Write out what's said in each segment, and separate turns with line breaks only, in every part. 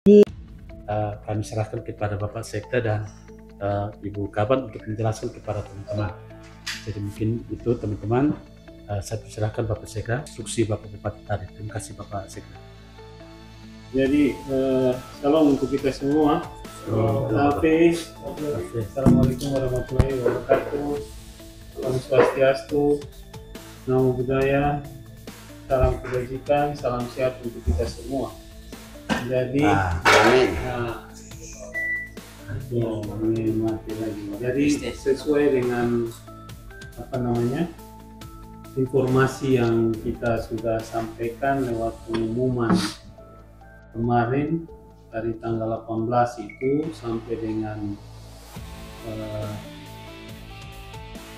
kami serahkan kepada Bapak Sekda dan Ibu Kabat untuk menjelaskan kepada teman-teman. Jadi mungkin itu teman-teman, saya persilahkan Bapak Sekda, instruksi Bapak Bupati tadi. Terima kasih Bapak Sekda.
Jadi salam untuk kita semua. Hafiz. Assalamualaikum warahmatullahi wabarakatuh. Salam Swastiastu, Namo Buddhaya, salam kebajikan, salam sehat untuk kita semua. Jadi, jadi sesuai dengan informasi yang kita sudah sampaikan lewat pengumuman kemarin dari tanggal 18 itu sampai dengan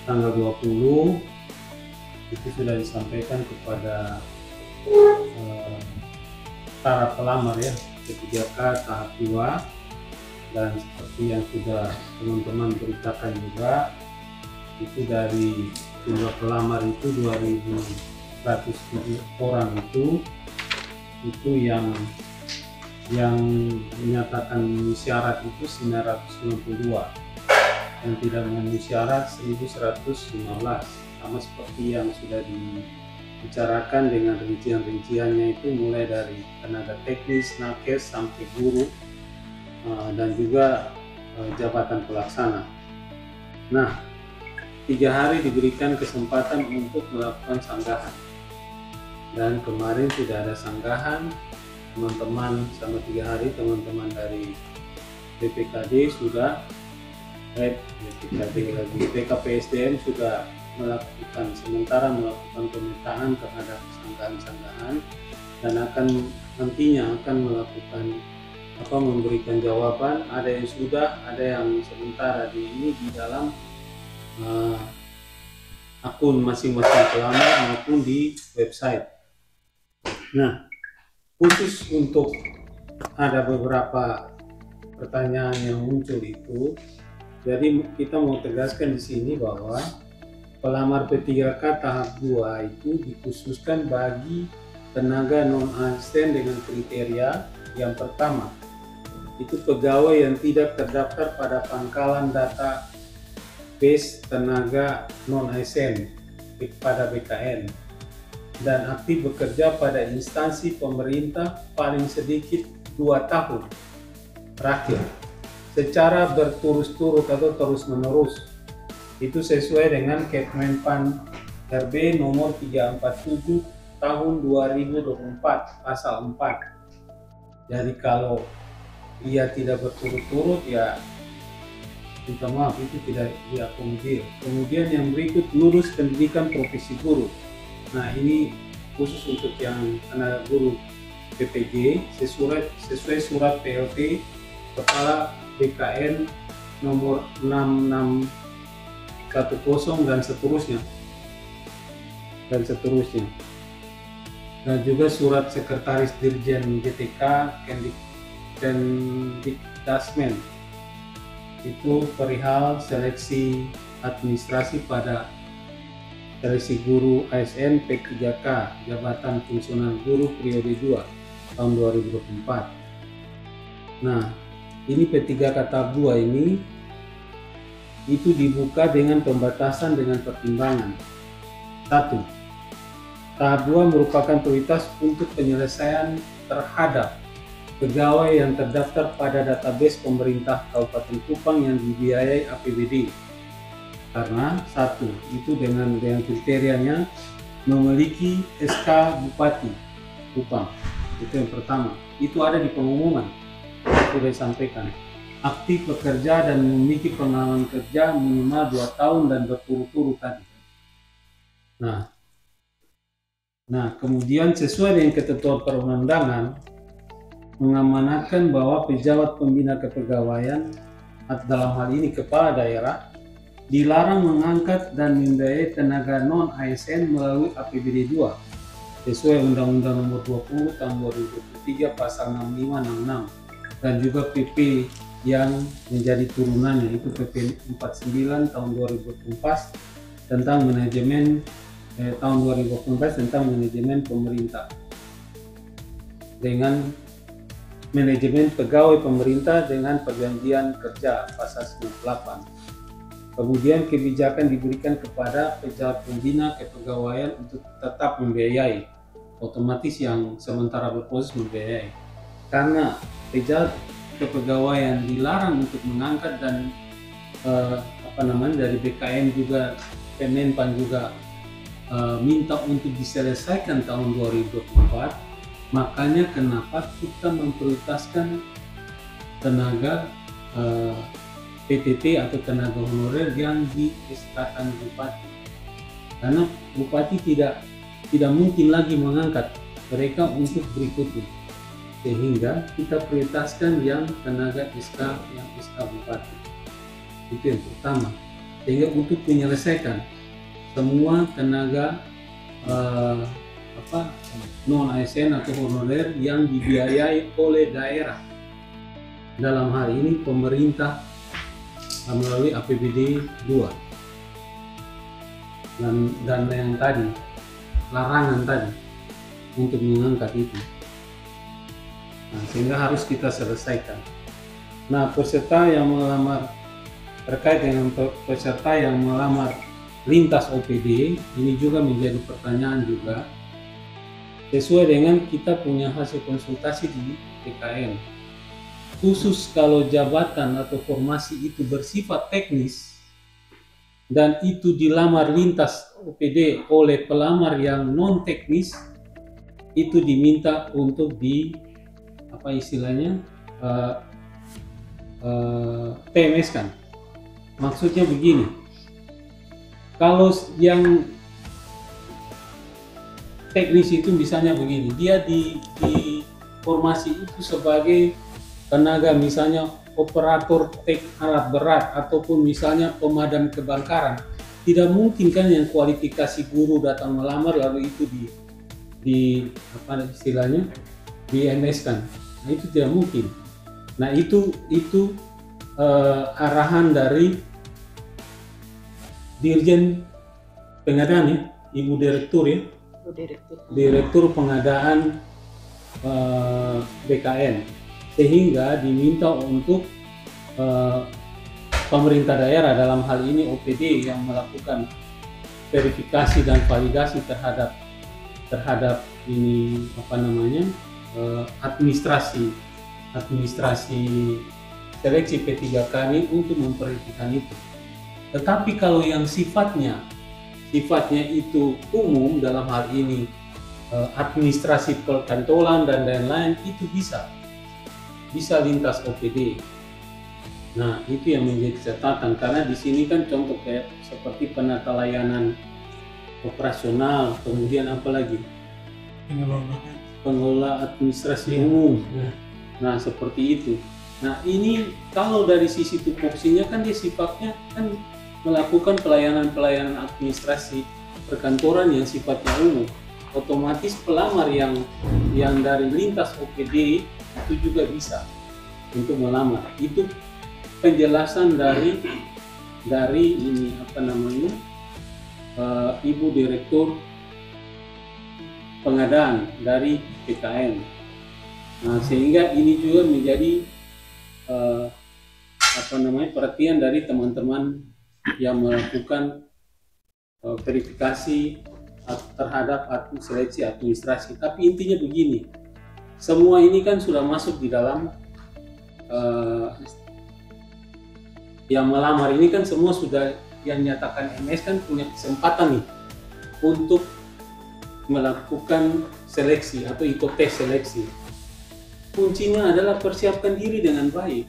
tanggal 20 itu sudah disampaikan kepada para pelamar ya, P3K tahap 2, dan seperti yang sudah teman-teman beritakan juga, itu dari jumlah pelamar itu 2.107 orang itu yang menyatakan memenuhi syarat itu 992, yang tidak memenuhi syarat 1115, sama seperti yang sudah dibicarakan dengan rincian-rinciannya itu mulai dari tenaga teknis, nakes, sampai guru, dan juga jabatan pelaksana. Nah, 3 hari diberikan kesempatan untuk melakukan sanggahan, dan kemarin tidak ada sanggahan. Teman-teman selama 3 hari, teman-teman dari BPKD sudah BKPSDM sudah melakukan pemetaan terhadap sanggahan-sanggahan, dan nantinya akan melakukan memberikan jawaban. Ada yang sudah, ada yang sementara di dalam akun masing-masing pelamar maupun di website. Nah, khusus untuk ada beberapa pertanyaan yang muncul itu, jadi kita mau tegaskan di sini bahwa pelamar P3K tahap 2 itu dikhususkan bagi tenaga non-asn dengan kriteria yang pertama, itu pegawai yang tidak terdaftar pada pangkalan data base tenaga non-ASN pada BKN, dan aktif bekerja pada instansi pemerintah paling sedikit 2 tahun terakhir secara berturut-turut atau terus-menerus. Itu sesuai dengan Kepmenpan RB nomor 347 tahun 2024 pasal 4. Jadi kalau ia tidak berturut-turut, ya minta maaf, itu tidak diakomodir. Kemudian yang berikut, lulus pendidikan profesi guru. Nah, ini khusus untuk yang tenaga guru PPG sesuai surat PLT Kepala BKN nomor 6610 dan seterusnya. Dan juga surat Sekretaris Dirjen GTK Kemdikdasmen itu perihal seleksi administrasi pada seleksi guru ASN P3K jabatan fungsional guru periode 2 tahun 2024. Nah, ini P3K tahap 2 ini itu dibuka dengan pembatasan dengan pertimbangan. 1. Tahap 2 merupakan prioritas untuk penyelesaian terhadap pegawai yang terdaftar pada database pemerintah Kabupaten Kupang yang dibiayai APBD. Karena 1, itu dengan kriterianya memiliki SK Bupati Kupang. Itu yang pertama. Itu ada di pengumuman, sudah disampaikan. Aktif bekerja dan memiliki pengalaman kerja minimal 2 tahun dan berturut-turut tadi. Nah, kemudian sesuai dengan ketentuan perundang-undangan, mengamanatkan bahwa pejabat pembina kepegawaian dalam hal ini kepala daerah dilarang mengangkat dan membiayai tenaga non-ASN melalui APBD 2 sesuai Undang-Undang Nomor 20 Tahun 2023 Pasal 6566, dan juga PP yang menjadi turunannya, itu PP 49 Tahun 2024 tentang manajemen tahun 2018 tentang manajemen pemerintah, dengan manajemen pegawai pemerintah dengan perjanjian kerja pasal 98. Kemudian kebijakan diberikan kepada pejabat pembina kepegawaian untuk tetap membiayai, otomatis yang sementara berproses membiayai. Karena pejabat kepegawaian dilarang untuk mengangkat dan dari BKN juga, Kemenpan juga minta untuk diselesaikan tahun 2024, makanya kenapa kita memprioritaskan tenaga PTT atau tenaga honorer yang di SK-kan bupati, karena bupati tidak mungkin lagi mengangkat mereka untuk berikutnya, sehingga kita prioritaskan yang tenaga SK bupati. Itu yang pertama, sehingga untuk menyelesaikan semua tenaga non ASN atau honorer yang dibiayai oleh daerah, dalam hal ini pemerintah melalui APBD 2 dan yang tadi larangan tadi untuk mengangkat itu. Nah, sehingga harus kita selesaikan. Nah, peserta yang melamar, terkait dengan peserta yang melamar lintas OPD, ini juga menjadi pertanyaan juga, sesuai dengan kita punya hasil konsultasi di PKN. Khusus kalau jabatan atau formasi itu bersifat teknis dan itu dilamar lintas OPD oleh pelamar yang non teknis, itu diminta untuk TMS kan. Maksudnya begini, kalau yang teknis itu misalnya begini, dia di formasi itu sebagai tenaga misalnya operator alat berat ataupun misalnya pemadam kebakaran, tidak mungkin kan yang kualifikasi guru datang melamar lalu itu di MS kan. Nah, itu tidak mungkin. Nah, itu arahan dari Dirjen Pengadaan ya, Ibu Direktur ya, Direktur Pengadaan BKN, sehingga diminta untuk pemerintah daerah, dalam hal ini OPD, yang melakukan verifikasi dan validasi terhadap ini administrasi seleksi P3K ini untuk memperhatikan itu. Tetapi kalau yang sifatnya itu umum, dalam hal ini administrasi perkantoran dan lain-lain, itu bisa lintas OPD. Nah, itu yang menjadi catatan, karena di sini kan contoh kayak seperti penata layanan operasional, kemudian apalagi pengelola administrasi umum. Nah, seperti itu. Nah, ini kalau dari sisi tupoksinya kan dia sifatnya kan melakukan pelayanan administrasi perkantoran yang sifatnya umum. Otomatis pelamar yang dari lintas OPD itu juga bisa untuk melamar. Itu penjelasan dari ini Ibu Direktur Pengadaan dari PKN. Nah, sehingga ini juga menjadi perhatian dari teman-teman yang melakukan verifikasi terhadap seleksi administrasi. Tapi intinya begini, semua ini kan sudah masuk di dalam yang melamar ini kan semua sudah, yang nyatakan MS kan punya kesempatan nih untuk melakukan seleksi atau ikut tes seleksi. Kuncinya adalah persiapkan diri dengan baik.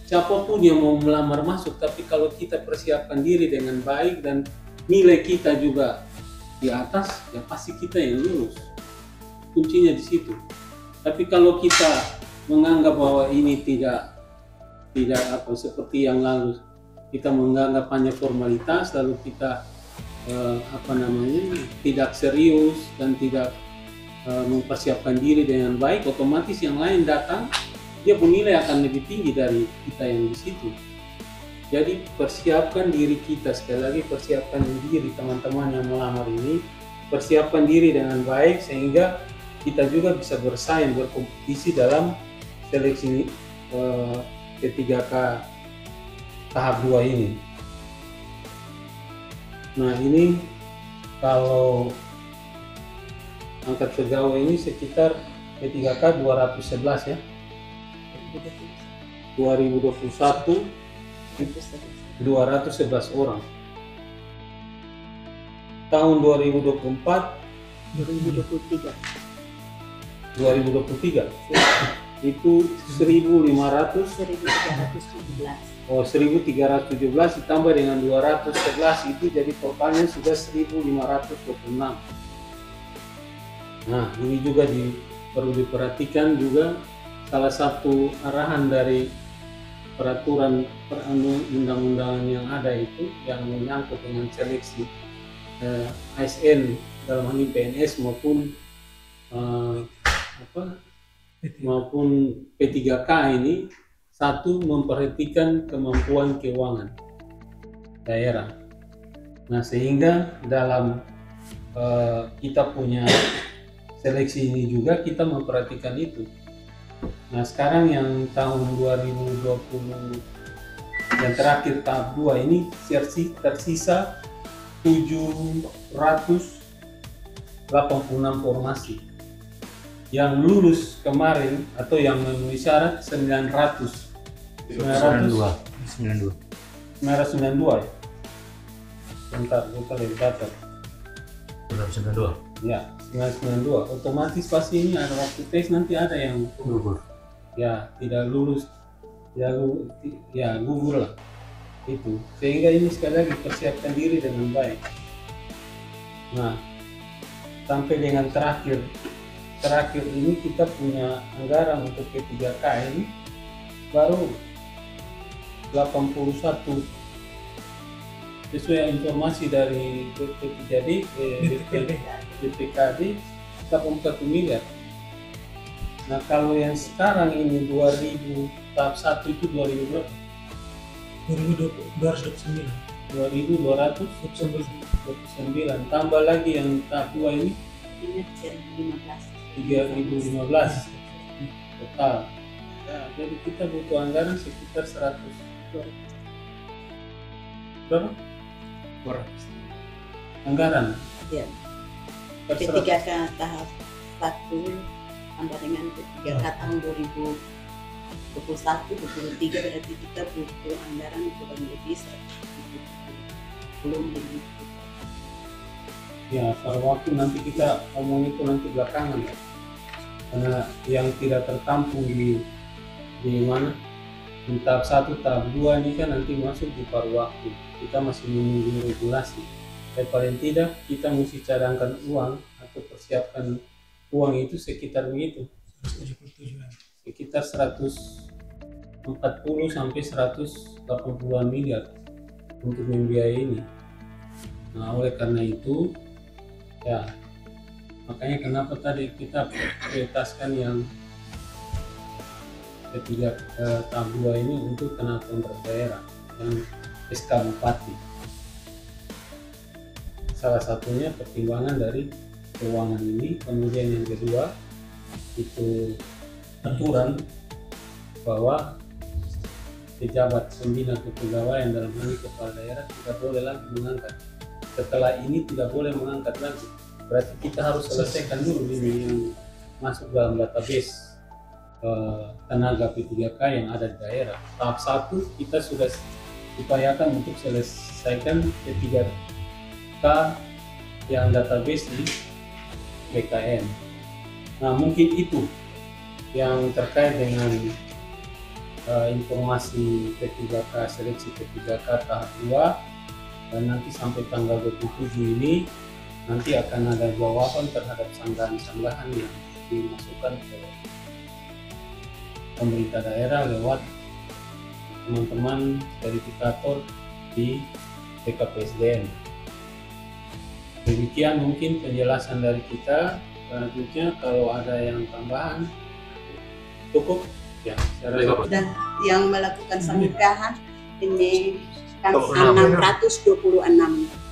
Siapapun yang mau melamar masuk, tapi kalau kita persiapkan diri dengan baik dan nilai kita juga di atas, ya pasti kita yang lulus. Kuncinya di situ. Tapi kalau kita menganggap bahwa ini tidak seperti yang lalu, kita menganggap hanya formalitas, lalu kita tidak serius dan tidak mempersiapkan diri dengan baik, otomatis yang lain datang, dia nilai akan lebih tinggi dari kita yang di situ. Jadi persiapkan diri kita, sekali lagi persiapkan diri teman-teman yang melamar ini persiapkan diri dengan baik sehingga kita juga bisa bersaing, berkompetisi dalam seleksi P3K tahap 2 ini. Nah, ini kalau angkat pegawai ini sekitar P3K 211 ya. 2021 211 orang. Tahun 2023 itu 1317. Oh, 1317 ditambah dengan 211 itu jadi totalnya sudah 1526. Nah, ini juga perlu diperhatikan juga salah satu arahan dari peraturan undang-undangan yang ada itu yang menyangkut dengan seleksi ASN dalam hal ini PNS maupun maupun P3K ini, satu, memperhatikan kemampuan keuangan daerah. Nah, sehingga dalam kita punya seleksi ini juga kita memperhatikan itu. Nah, sekarang yang tahun 2020 yang terakhir tahap 2 ini tersisa 786 formasi. Yang lulus kemarin atau yang memenuhi syarat 992 ya. Bentar, kita lihat data.
992.
Ya, 992. Otomatis pasti ini ada waktu tes nanti ada yang
Gugur.
ya tidak lulus, ya gugur lah itu. Sehingga ini sekali lagi persiapkan diri dengan baik. Nah, sampai dengan terakhir ini kita punya anggaran untuk P3K ini baru 81 sesuai informasi dari BPKD 81 miliar. Nah, kalau yang sekarang ini 2000 tahap 1 itu 2000 berapa? 2229 tambah lagi yang tahap 2 ini 3015 total. Ya, jadi kita butuh anggaran sekitar 100 berapa? Anggaran
Ya.
per 100.
P3K tahap 1 tambah dengan P3K tahun 2021-2023 berarti kita butuh anggaran kurang lebih 170 lebih.
Ya, pada waktu nanti kita ngomong itu nanti belakangan ya. Karena yang tidak tertampung di mana di tahap 1, tahap 2 ini kan nanti masuk di paruh waktu. Kita masih menunggu regulasi. Dan paling tidak kita mesti cadangkan uang atau persiapkan uang itu sekitar begitu. Sekitar 140 sampai 180 miliar untuk membiayai ini. Nah, oleh karena itu ya, makanya kenapa tadi kita prioritaskan yang ketiga tahap 2 ini untuk tenaga kontrak daerah yang SK Bupati. Salah satunya pertimbangan dari keuangan ini. Kemudian yang kedua itu aturan bahwa pejabat pembina kepegawaian dalam hal ini kepala daerah tidak boleh lagi mengangkat. Setelah ini tidak boleh mengangkat lagi. Berarti kita harus selesaikan dulu ini yang masuk dalam database tenaga P3K yang ada di daerah. Tahap 1 kita sudah upayakan untuk selesaikan P3K yang database di BKN. Nah, mungkin itu yang terkait dengan informasi P3K, seleksi P3K tahap 2. Dan nanti sampai tanggal 27 ini nanti akan ada jawaban terhadap sanggahan-sanggahan yang dimasukkan ke pemerintah daerah lewat teman-teman verifikator di BKPSDM. Demikian mungkin penjelasan dari kita. Selanjutnya kalau ada yang tambahan cukup ya.
Dan yang melakukan sanggahan ini kan 626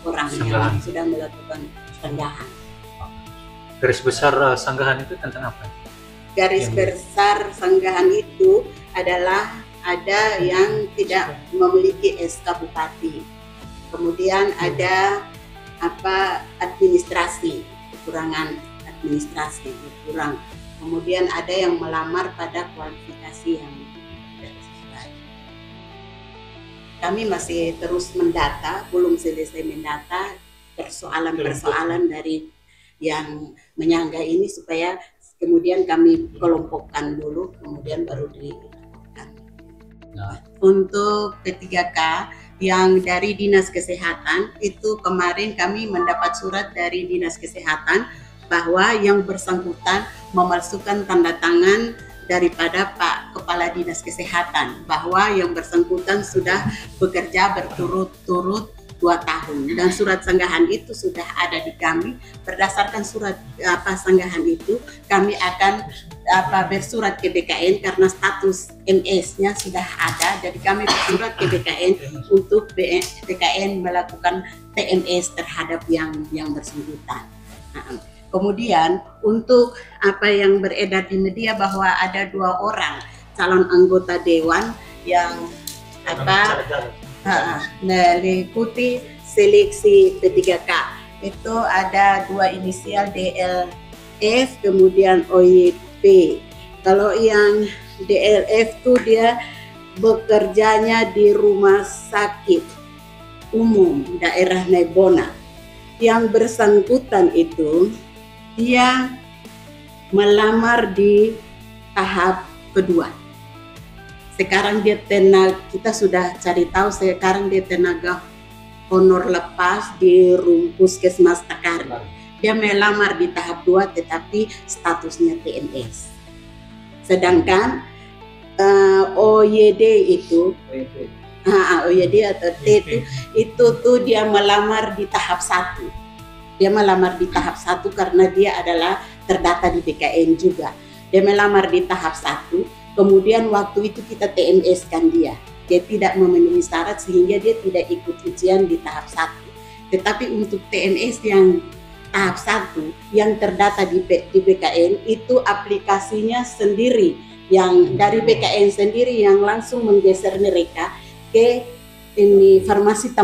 orang yang sudah melakukan sanggahan.
garis besar sanggahan itu tentang apa?
Garis besar sanggahan itu adalah ada yang tidak memiliki SK bupati, kemudian ada administrasi, kekurangan administrasi kurang, kemudian ada yang melamar pada kualifikasi yang tidak sesuai. Kami masih terus mendata, belum selesai mendata persoalan-persoalan dari yang menyangga ini, supaya kemudian kami kelompokkan dulu, kemudian baru dilaporkan. Untuk P3K yang dari Dinas Kesehatan itu, kemarin kami mendapat surat dari Dinas Kesehatan bahwa yang bersangkutan memalsukan tanda tangan daripada Pak Kepala Dinas Kesehatan, bahwa yang bersangkutan sudah bekerja berturut-turut 2 tahun, dan surat sanggahan itu sudah ada di kami. Berdasarkan surat sanggahan itu, kami akan bersurat ke BKN karena status MS-nya sudah ada. Jadi kami bersurat ke BKN untuk BKN melakukan TMS terhadap yang bersangkutan. Kemudian untuk apa yang beredar di media bahwa ada 2 orang calon anggota dewan yang mengikuti seleksi P3K, itu ada 2 inisial DLF kemudian OYP. Kalau yang DLF tuh dia bekerjanya di rumah sakit umum daerah Nebona. Yang bersangkutan itu dia melamar di tahap kedua. Sekarang dia kita sudah cari tahu, sekarang dia tenaga honor lepas di Puskesmas Takari. Dia melamar di tahap 2 tetapi statusnya TNS. Sedangkan OYD itu OYD atau T itu tuh dia melamar di tahap 1. Dia melamar di tahap 1 karena dia adalah terdata di BKN juga. Dia melamar di tahap 1. Kemudian waktu itu kita TMS kan dia tidak memenuhi syarat sehingga dia tidak ikut ujian di tahap 1. Tetapi untuk TMS yang tahap 1 yang terdata di BKN itu aplikasinya sendiri, yang dari BKN sendiri yang langsung menggeser mereka ke farmasi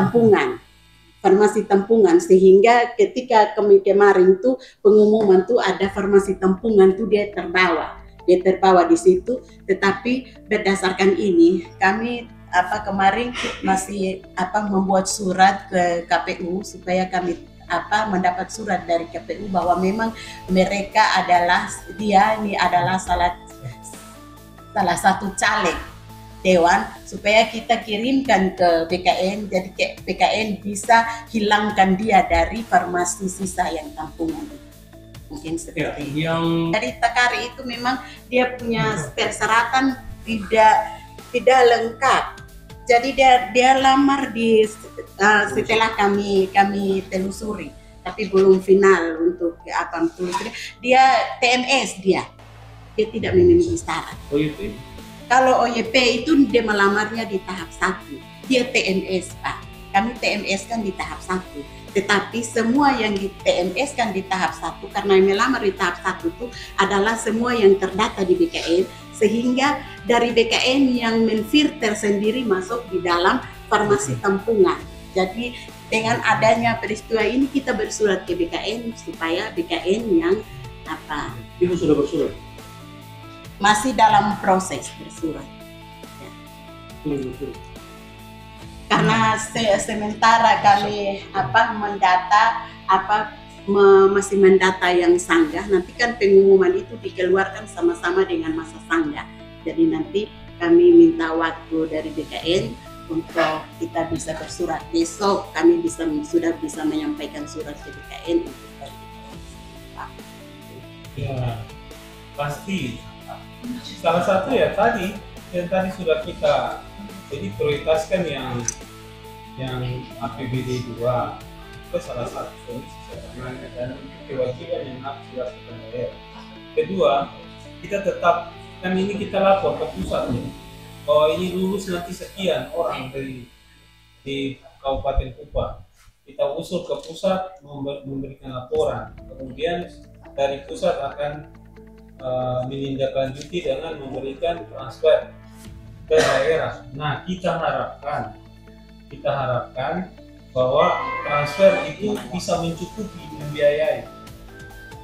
tampungan, sehingga ketika kemarin tuh pengumuman tuh ada farmasi tampungan tuh dia terbawa di situ. Tetapi berdasarkan ini kami kemarin masih membuat surat ke KPU supaya kami mendapat surat dari KPU bahwa memang mereka adalah salah satu caleg dewan, supaya kita kirimkan ke BKN, jadi BKN bisa hilangkan dia dari farmasi sisa yang tampungan itu. Mungkin seperti itu. Dari Takari itu memang dia punya persyaratan tidak lengkap. Jadi dia lamar setelah kami telusuri, tapi belum final untuk telusuri. Dia TMS dia tidak memenuhi syarat.
OYP?
Kalau OYP itu dia melamarnya di tahap 1. Dia TMS, Pak. Kami TMS kan di tahap 1. Tetapi semua yang di TMS kan di tahap 1, karena yang melamar di tahap 1 itu adalah semua yang terdata di BKN, sehingga dari BKN yang menfilter sendiri masuk di dalam farmasi tampungan. Jadi dengan adanya peristiwa ini kita bersurat ke BKN supaya BKN yang
Ibu sudah bersurat?
Masih dalam proses bersurat. Ya. Karena sementara kami mendata masih mendata yang sanggah, nanti kan pengumuman itu dikeluarkan sama-sama dengan masa sanggah. Jadi nanti kami minta waktu dari BKN untuk kita bisa bersurat. Besok kami sudah bisa menyampaikan surat ke BKN untuk
ya, pasti salah satu ya tadi sudah kita jadi prioritaskan yang APBD 2 itu salah satu solusi sebenarnya, dan kewajiban yang harus dilakukan daerah. Kedua, kita tetap kan ini kita lapor ke pusat bahwa ini lulus nanti sekian orang di Kabupaten Kupang. kita usul ke pusat memberikan laporan, kemudian dari pusat akan menindaklanjuti dengan memberikan transfer ke daerah. Nah, kita harapkan bahwa transfer itu bisa mencukupi membiayai.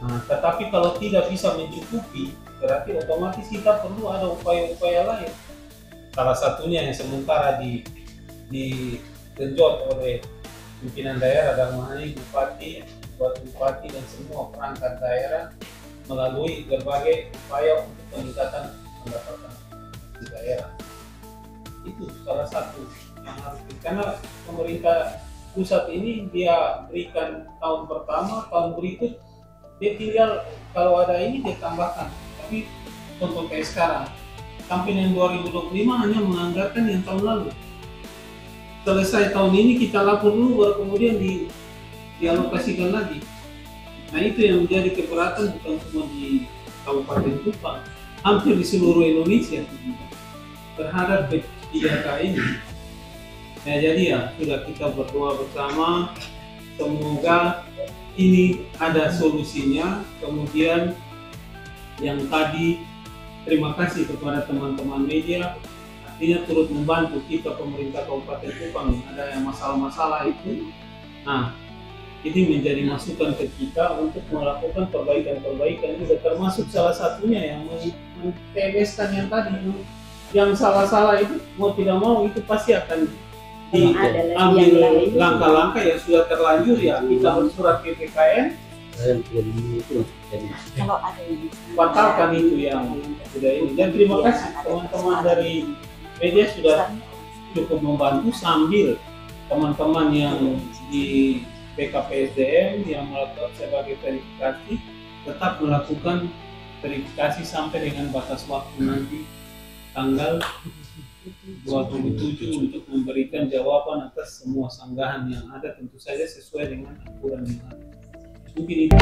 Nah, tetapi kalau tidak bisa mencukupi, berarti otomatis kita perlu ada upaya-upaya lain. Salah satunya yang sementara digenjot oleh pimpinan daerah dalam hal ini bupati dan semua perangkat daerah melalui berbagai upaya untuk peningkatan pendapatan di daerah. Itu salah satu yang harus, karena pemerintah pusat ini dia berikan tahun pertama, tahun berikut dia tinggal kalau ada ini dia tambahkan. Tapi contoh kayak sekarang, sampai yang 2025 hanya menganggarkan yang tahun lalu. Selesai tahun ini kita lapor dulu, baru kemudian dialokasikan lagi. Nah, itu yang menjadi keberatan bukan cuma di Kabupaten Kupang, hampir di seluruh Indonesia terhadap P3K ini. Nah, jadi ya sudah kita berdoa bersama, semoga ini ada solusinya. Kemudian yang tadi, terima kasih kepada teman-teman media, artinya turut membantu kita pemerintah Kabupaten Kupang ada yang masalah-masalah itu. Nah, ini menjadi masukan ke kita untuk melakukan perbaikan-perbaikan juga, termasuk salah satunya yang mentebeskan yang tadi, yang salah-salah itu mau tidak mau itu pasti akan diambil langkah-langkah yang sudah terlanjur ya. Kita bersurat PPKN
Kalau ada yang
batalkan itu yang sudah ini. Dan terima kasih teman-teman dari media sudah cukup membantu, sambil teman-teman yang di PKPSDM yang melakukan sebagai verifikasi tetap melakukan verifikasi sampai dengan batas waktu nanti tanggal 27 untuk memberikan jawaban atas semua sanggahan yang ada, tentu saja sesuai dengan aturan yang ada. Mungkin itu.